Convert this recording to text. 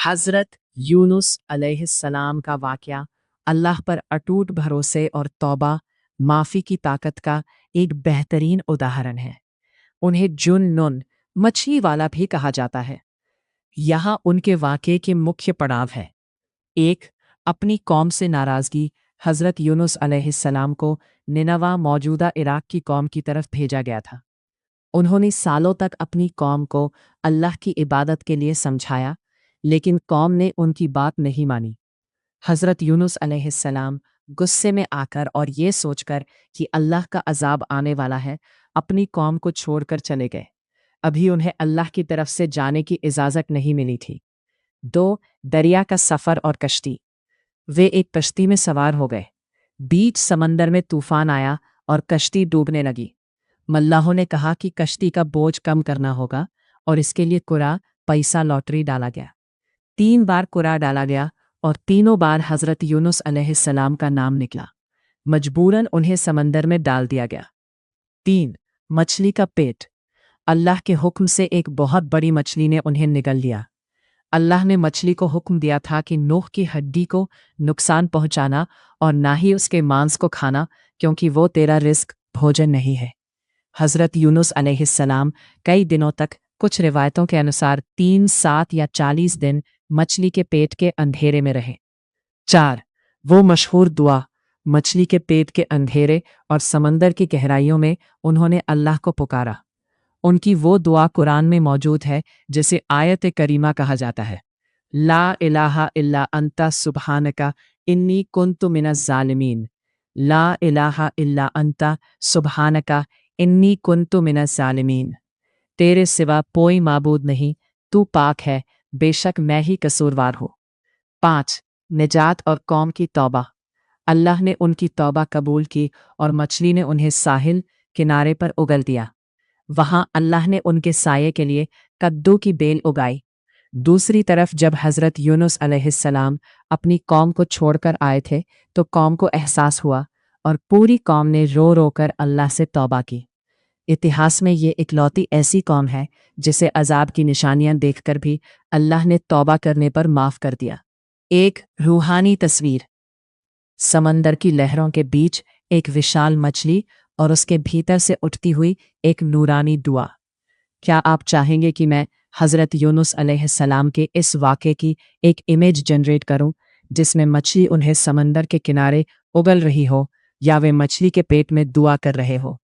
हज़रत यूनुस अलैहिस्सलाम का वाक़या अल्लाह पर अटूट भरोसे और तौबा माफ़ी की ताकत का एक बेहतरीन उदाहरण है। उन्हें जुन्नुन मछली वाला भी कहा जाता है। यहाँ उनके वाक़े के मुख्य पड़ाव हैं। एक, अपनी कौम से नाराज़गी। हज़रत यूनुस अलैहिस्सलाम को निनवा मौजूदा इराक की कौम की तरफ भेजा गया था। उन्होंने सालों तक अपनी कौम को अल्लाह की इबादत के लिए समझाया, लेकिन कौम ने उनकी बात नहीं मानी। हज़रत यूनुस अलैहिस्सलाम गुस्से में आकर और ये सोचकर कि अल्लाह का अज़ाब आने वाला है, अपनी कौम को छोड़कर चले गए। अभी उन्हें अल्लाह की तरफ से जाने की इजाज़त नहीं मिली थी। 2, दरिया का सफ़र और कश्ती। वे एक कश्ती में सवार हो गए। बीच समंदर में तूफान आया और कश्ती डूबने लगी। मल्लाहों ने कहा कि कश्ती का बोझ कम करना होगा और इसके लिए कुरा, पैसा, लॉटरी डाला गया। 3 बार कुरा डाला गया और तीनों बार हज़रत यूनुस अलैहिस्सलाम का नाम निकला। मजबूरन उन्हें समंदर में डाल दिया गया। 3, मछली का पेट। अल्लाह के हुक्म से एक बहुत बड़ी मछली ने उन्हें निगल लिया। अल्लाह ने मछली को हुक्म दिया था कि नूह की हड्डी को नुकसान पहुंचाना और ना ही उसके मांस को खाना, क्योंकि वो तेरा रिस्क भोजन नहीं है। हज़रत यूनुस अलैहिस्सलाम कई दिनों तक, कुछ रिवायतों के अनुसार 3, 7 या 40 दिन मछली के पेट के अंधेरे में रहे। 4, वो मशहूर दुआ। मछली के पेट के अंधेरे और समंदर की गहराइयों में उन्होंने अल्लाह को पुकारा। उनकी वो दुआ कुरान में मौजूद है जिसे आयत करीमा कहा जाता है। ला इलाहा इल्ला अंता सुब्हानका इन्नी कुन्तु मिनज़ ज़ालिमीन। ला इलाहा इल्ला अंता सुब्हानका इन्नी कुन्तु मिनज़ ज़ालिमीन। तेरे सिवा कोई माबूद नहीं, तू पाक है, बेशक मैं ही कसूरवार हूँ। 5, निजात और कौम की तौबा। अल्लाह ने उनकी तौबा कबूल की और मछली ने उन्हें साहिल किनारे पर उगल दिया। वहाँ अल्लाह ने उनके साये के लिए कद्दू की बेल उगाई। दूसरी तरफ जब हज़रत यूनुस अलैहिस्सलाम अपनी कौम को छोड़कर आए थे, तो कौम को एहसास हुआ और पूरी कौम ने रो रो कर अल्लाह से तौबा की। इतिहास में ये इकलौती ऐसी कौम है जिसे अजाब की निशानियां देखकर भी अल्लाह ने तौबा करने पर माफ़ कर दिया। एक रूहानी तस्वीर। समंदर की लहरों के बीच एक विशाल मछली और उसके भीतर से उठती हुई एक नूरानी दुआ। क्या आप चाहेंगे कि मैं हज़रत यूनुस अलैहिस्सलाम के इस वाक़े की एक इमेज जनरेट करूं, जिसमें मछली उन्हें समंदर के किनारे उगल रही हो या वे मछली के पेट में दुआ कर रहे हो?